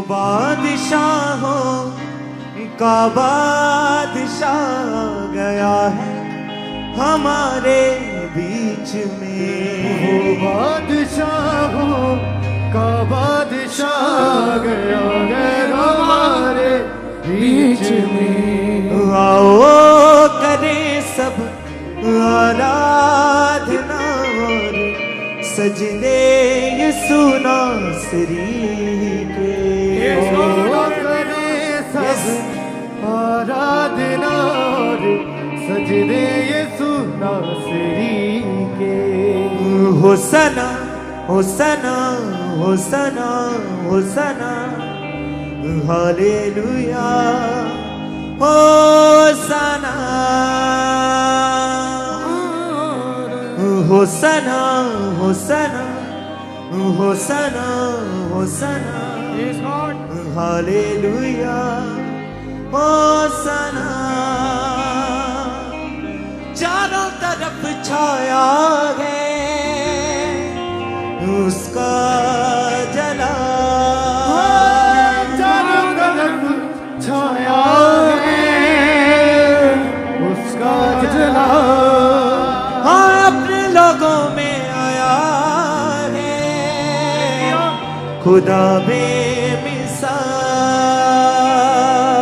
बादशाहों का बादशाह गया है हमारे बीच में। वो बादशाहों का बादशाह गया है हमारे बीच में। आओ करें सब आराधना और सजदे यीशु नासरी के। आराधना और सजदे यीशु नासरी के। होसना होसना होसना होसना हालेलुया होसना होसना होसना होसना होसना हालेलुया होसना। चारों तरफ छाया है उसका जला। चारों तरफ छाया है उसका जला। हाँ अपने लोगों में आया है खुदा बेमिसाल।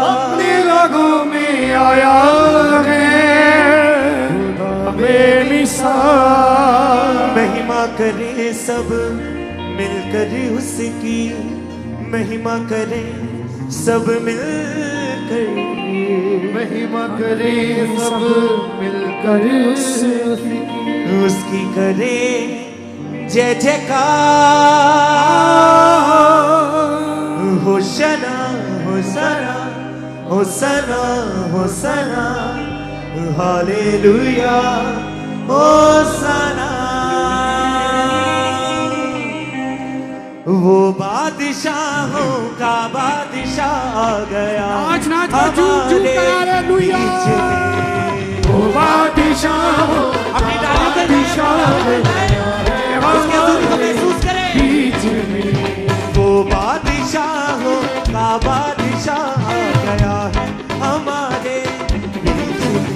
अपने लोगों में आया है खुदा बेमिसाल। महिमा करे सब मिलकर उसकी, महिमा करे सब मिलकर, महिमा करे सब मिलकर उसकी करे जय जयकार। Hoshana होसना होसना होसना hallelujah होसना। वो बादशाहों का बादशाह आ गया हमारे बीच में। वो बादशाहों अपनी डालियों पे उसके हुजूर को महसूस करें बीच में। वो बादशाहों का बादशाह आ गया है हमारे बीच में।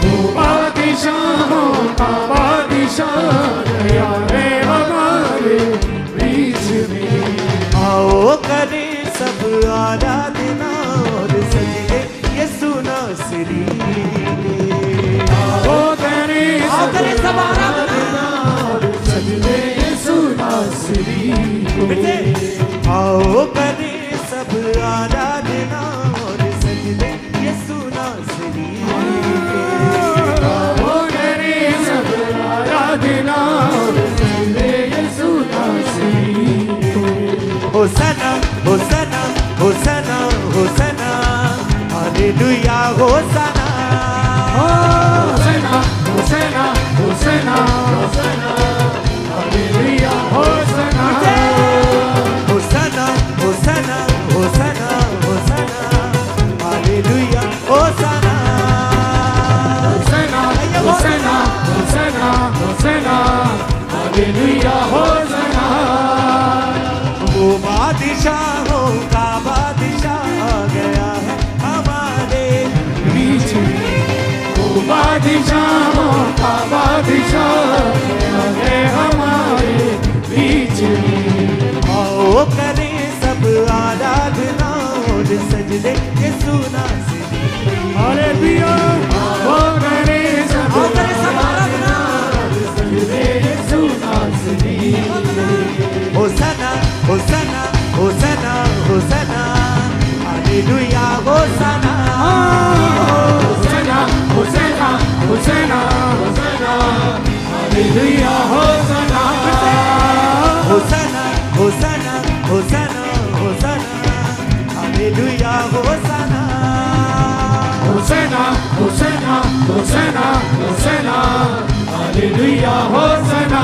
वो बादशाहों का बादशाह गया है हमारे बीच में। आओ करें सब आराधना और सजदे यीशु नासरी के। आओ करें सब आराधना और सजदे यीशु नासरी के। आओ करें सब आराधना और सजदे यीशु नासरी के। आओ करें सब आराधना और सजदे यीशु नासरी को। होसना होसना होसना होसना हालेलुया होसना। होसना होसना होसना होसना हालेलुया होसना। होसना होसना होसना होसना हालेलुया होसना। होसना होसना होसना होसना हालेलुया होसना। वो बादशाहों का बादशाह आ गया है हमारे बीच में। वो बादशाहों का बादशाह है हमारे बीच में। आओ करें सब आराधना और सजदे यीशु नासरी। हालेलुया वो करे सब आराधना सजदे यीशु नासरी। होसना होसना होसना होसना हालेलुया होसना। होसना होसना होसना होसना हालेलुया होसना। होसना होसना होसना होसना हालेलुया होसना। होसना होसना होसना होसना हालेलुया होसना।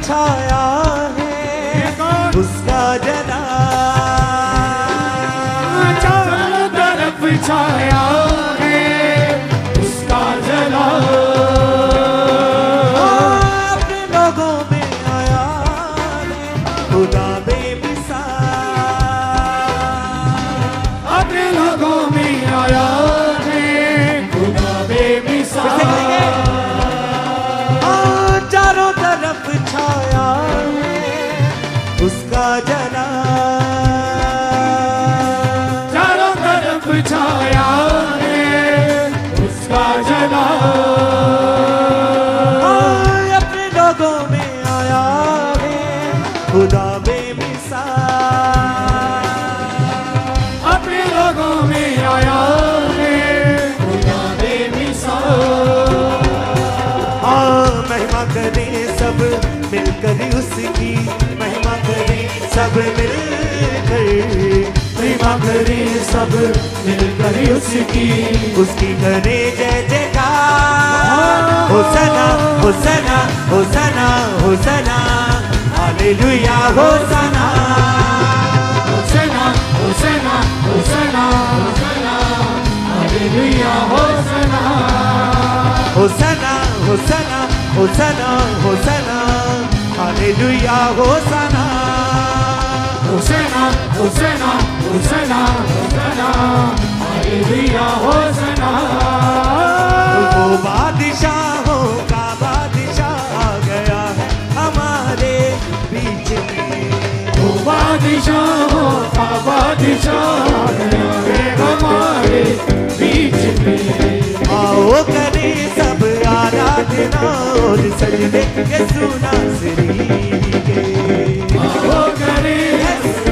छाया है उसका जना, चारों तरफ छाया है उसका जला। अपने लोगों में आया है खुदा बेमिसाल, अपने लोगों में आया है खुदा बेमिसाल। चारों तरफ छाया है उसका जना, चारों तरफ छाया है उसका जला। अपने लोगों में आया है खुदा बेमिसाल, अपने लोगों में आया है खुदा बेमिसाल। महिमा करें सब मिलकर उसकी, महिमा करें सब मिलकर, महिमा करें सब मिलकर उसकी, उसकी करें जय जयकार। होसना होसना होसना होसना हालेलुया होसना, होसना होसना होसना होसना हालेलुया होसना। होसना होसना होसना होसना hallelujah होसना, होसना होसना होसना होसना hallelujah होसना। वो बादशाहों का बादशाह आ गया है हमारे बीच में, वो बादशाहों का बादशाह आ गया है हमारे बीच में। आओ करें सब आराधना और सजदे यीशु नासरी के, आओ करें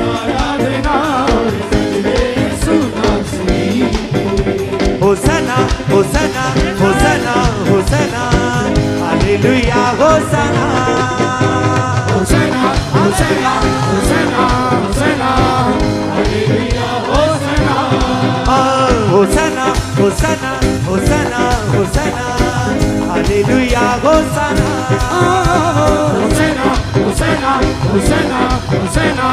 आराधना और सजदे यीशु नासरी के। होसना होसना होसना होसना हालेलुया होसना, होसना होसना होसना होसना हालेलुया होसना। होसना होसना होसना होसना hallelujah होसना, होसना होसना होसना होसना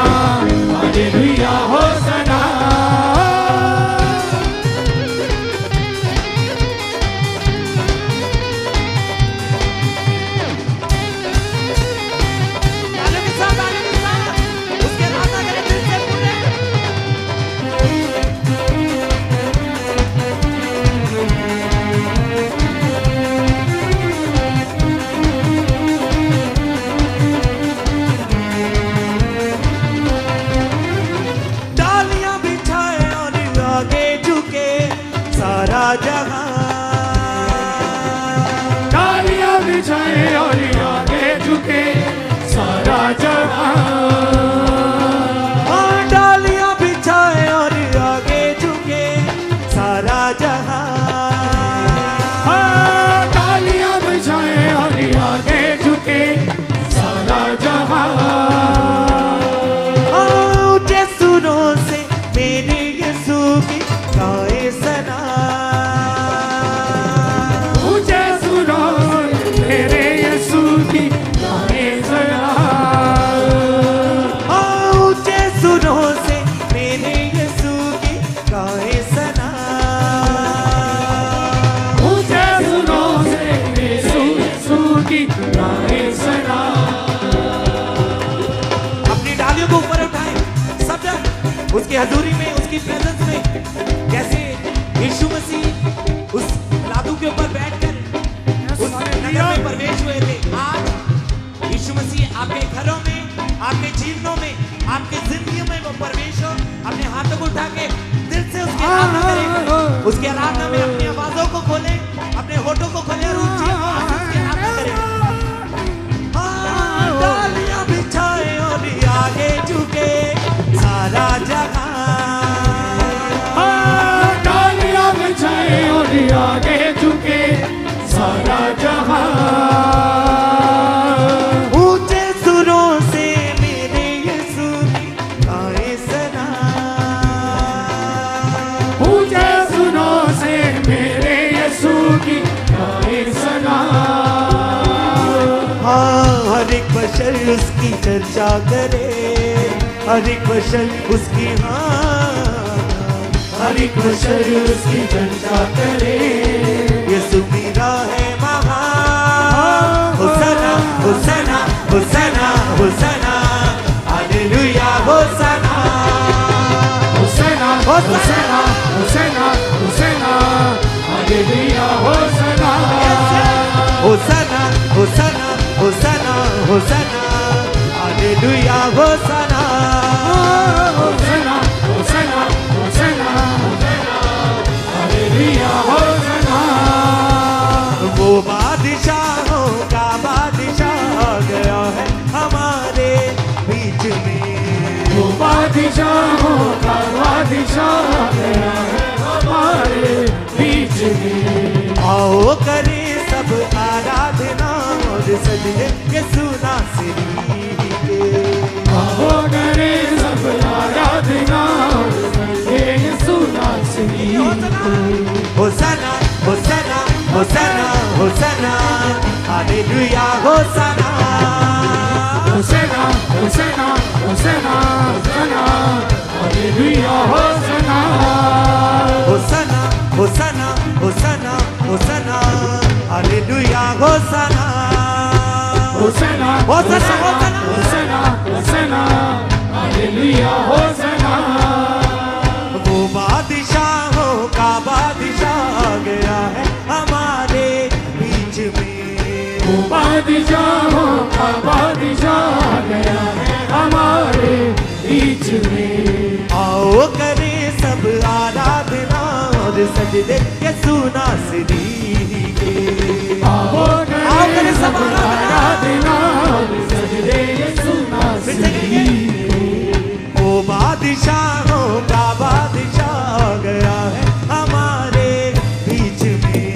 hallelujah होसना। उसके राजा करे दिल से पूरे। डालियां बिछाए और आगे झुके सारा जहां, डालियां बिछाए और आगे झुके सारा जहां। डालियां बिछाए और आगे झुके सारा जहां, डालियां बिछाए और आगे झुके सारा जहां। ऊंचे सुरों से मेरे यीशु की गाए सना, ऊंचे सुनो मेरे यीशु की गाए सना। ऊंचे सुरों से मेरे यीशु की गाए सना, ऊंचे सुनो से यीशु की गाए सना। अपनी डालियों को ऊपर उठाएं सब जन उसकी हजूरी में, उसकी प्रेजेंस में। कैसे यीशु मसीह उस लादू के ऊपर बैठकर उस नगर में प्रवेश हुए थे, आज यीशु मसीह आपके घरों में, आपके जीवनों में, आपकी जिंदगी में वो प्रवेश हो। अपने हाथों को उठा के दिल से उसकी आराधना करें, उसकी आराधना में अपनी आवाजों को खोलें, अपने होठों को खोलें और ऊंची आवाज से उसकी आराधना करें। डालियां बिछाए और आगे झुके सारा जहां, डालियां बिछाए और आगे झुके सारा जहां। ऊंचे सुरों से मेरे यीशु की गाए सना, ऊंचे सुनो से मेरे यीशु की गाए उसकी चर्चा करे, हर एक बशर उसकी हर एक बशर उसकी चर्चा करे। यीशु मेरा है महान, होसना होसना होसना होसना, हालेलुया होसना होसना होसना होसना होसना, हालेलुया होसना होसना होसना होसना होसना, हालेलुया होसना होसना होसना होसना, हालेलुया होसना। वो बादशाहों का बादशाह आ गया है हमारे बीच में, वो बादशाहों का बादशाह आ गया है हमारे बीच में। आओ करें सब आराधना और सजदे यीशु नासरी के। आओ करें सब आराधना और सजदे यीशु नासरी के। होसना होसना होसना होसना, हालेलुया होसना होसना होसना होसना होसना, हालेलुया होसना होसना होसना होसना होसना, हालेलुया होसना होसना होसना होसना होसना होसना, हालेलुया होसना। वो बादशाहों का बादशाह आ गया है हमारे बीच में, वो बादशाहों का बादशाह आ गया है हमारे बीच में। आओ करें सब आराधना और सजदे यीशु नासरी के। आओ करें सब आराधना और सजदे यीशु नासरी के। वो बादशाहों का बादशाह आ गया है हमारे बीच में,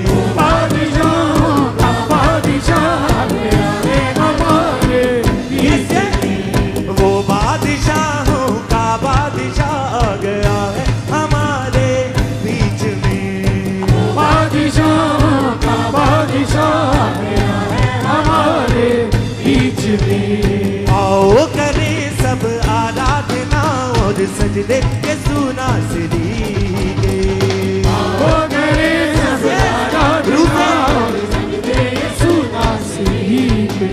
वो बादशाहों का बादशाह आ गया है हमारे बीच में। वो बादशाहों का बादशाह आ गया है हमारे बीच में, बादशाहों का बादशाह आ गया है हमारे बीच में। आओ करें सब आराधना और सजदे यीशु नासरी के। आओ करें सब आराधना और सजदे यीशु नासरी के।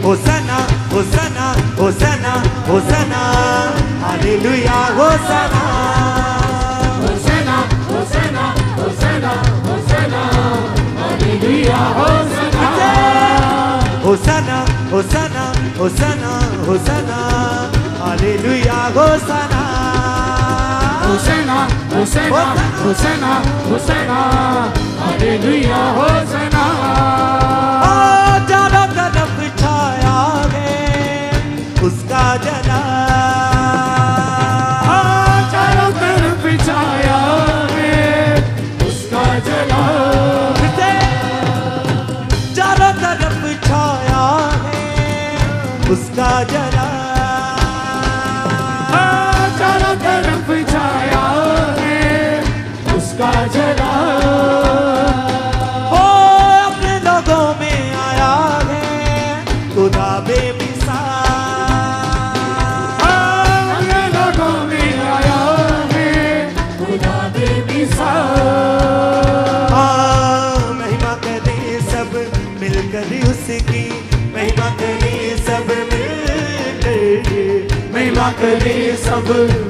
होसना होसना होसना होसना, हालेलुया होसना होसना होसना होसना होसना, हालेलुया होसना होसना होसना होसना होसना, हालेलुया होसना होसना होसना होसना होसना, हालेलुया होसना। चारों तरफ छाया है उसका जलाल, चारों तरफ छाया है उसका जलाल। चारों तरफ छाया है उसका जलाल, चारों तरफ छाया है उसका जलाल। वो अपने लोगों में आया है खुदा बेमिसाल, अपने लोगों में आया है खुदा बेमिसाल। महिमा करे सब मिलकर उसकी, महिमा करे सब मिलकर, महिमा करे सब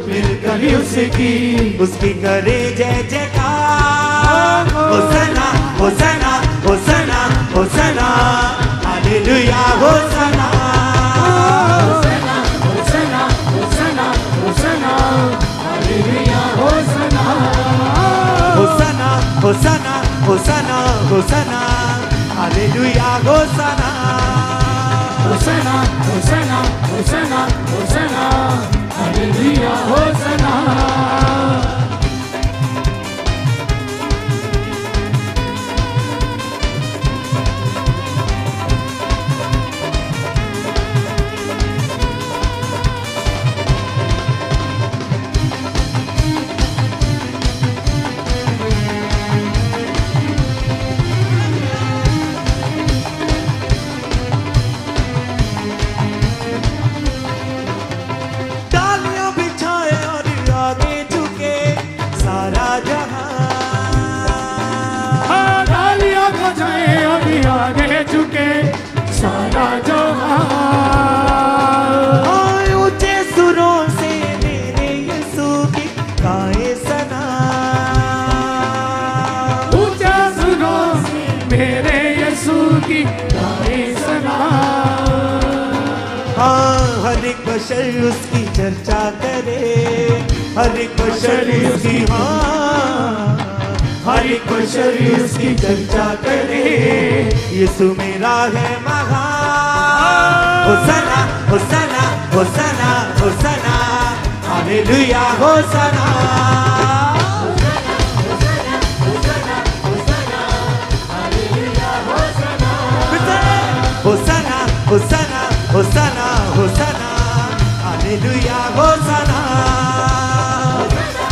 मिलकर उसकी, उसकी करे जय जयकार। होसना होसना होसना होसना, हालेलुया होसना होसना होसना होसना होसना, हालेलुया होसना होसना होसना होसना होसना, हालेलुया होसना होसना होसना होसना होसना, हालेलुया होसना। बशर उसकी चर्चा करे, हर एक बशर उसकी, हाँ हर एक बशर उसकी चर्चा करे। यीशु मेरा है महान, होसना होसना होसना होसना, हालेलुया होसना। होसना होसना होसना होसना, हालेलुया होसना। होसना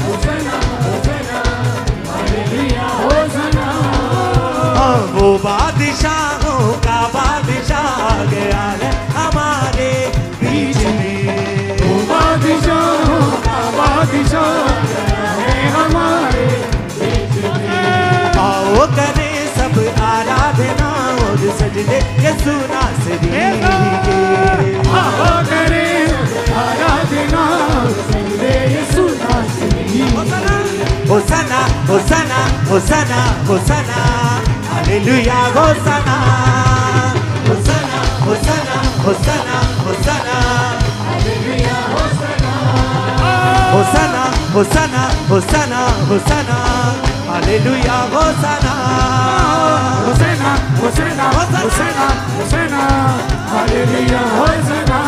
होसना होसना, हालेलुया होसना। वो बादशाहों का बादशाह आ गया है हमारे बीच में, वो बादशाहों का बादशाह आ गया है हमारे बीच में। आओ करें सब आराधना और सजदे यीशु नासरी के, आओ करें आराधना और सजदे यीशु नासरी। होसना होसना होसना होसना, हालेलुया होसना। होसना होसना होसना होसना, हालेलुया होसना। होसना होसना होसना होसना, हालेलुया होसना। होसना होसना होसना होसना, हालेलुया होसना।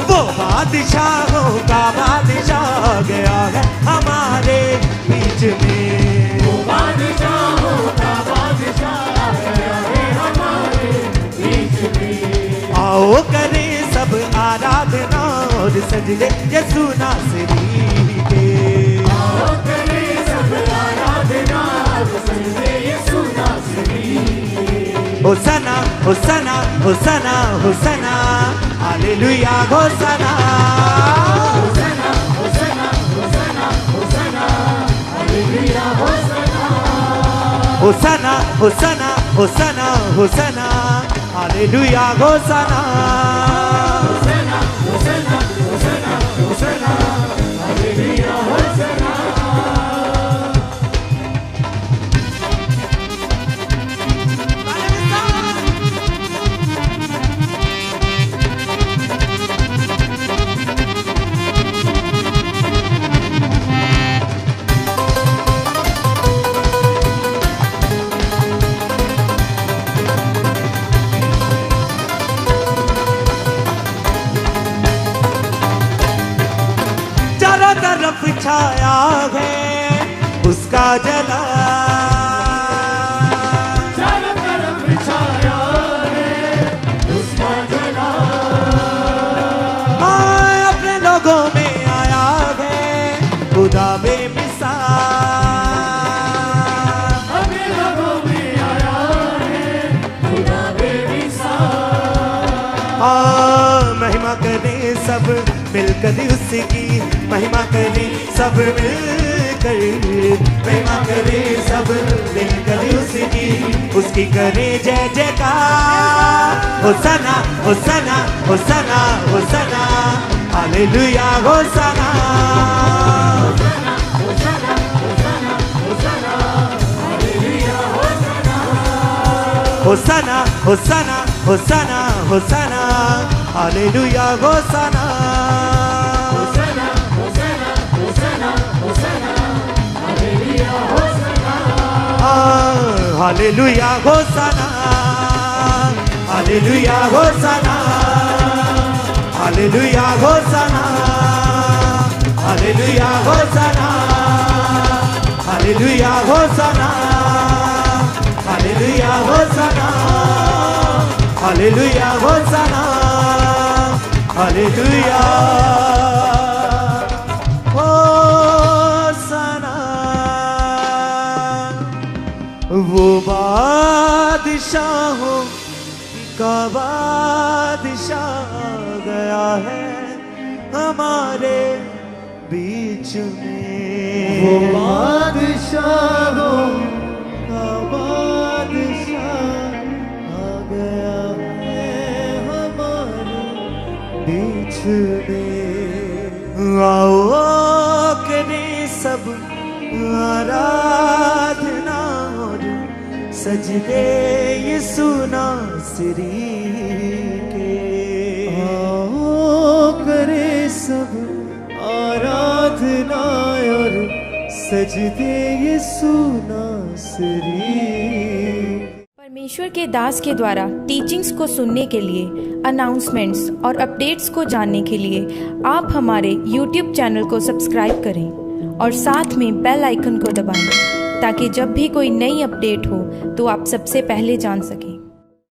वो बादशाहों का बादशाह आ गया है हमारे बीच में, वो बादशाहों का बादशाह आ गया है हमारे बीच में। आओ करें सब आराधना और सजदे यीशु नासरी के, आओ करें सब आराधना और सजदे यीशु नासरी। होसना होसना होसना होसना, हालेलुया होसना। होसना होसना होसना होसना, हालेलुया होसना। होसना होसना होसना होसना, हालेलुया होसना। होसना होसना होसना होसना, हालेलुया होसना। चारों तरफ छाया है उसका जला, चारों तरफ छाया है उसका जला। हाँ, अपने लोगों में आया है खुदा बेमिसाल, अपने लोगों में आया है खुदा बेमिसाल। हाँ, महिमा करें सब मिलकर उसकी, महिमा करें सब मिलकर, महिमा करें सब मिलकर उसकी करें जय जयकार। होसना होसना होसना होसना, hallelujah होसना। होसना होसना होसना होसना, hallelujah होसना। होसना होसना होसना होसना, hallelujah होसना। होसना होसना होसना होसना, hallelujah होसना। Hallelujah होसना, hallelujah होसना, hallelujah होसना, hallelujah होसना, hallelujah होसना, hallelujah होसना, hallelujah होसना, hallelujah होसना। वो बादशाहों का बादशाह आ गया है हमारे बीच में, वो बादशाहों का बादशाह आ गया है हमारे बीच में। आओ करें सब आराधना और सजदे यीशु नासरी के, आओ सजदे यीशु नासरी। परमेश्वर के दास के द्वारा टीचिंग्स को सुनने के लिए, अनाउंसमेंट्स और अपडेट्स को जानने के लिए आप हमारे YouTube चैनल को सब्सक्राइब करें और साथ में बेल आइकन को दबाएं, ताकि जब भी कोई नई अपडेट हो तो आप सबसे पहले जान सकें।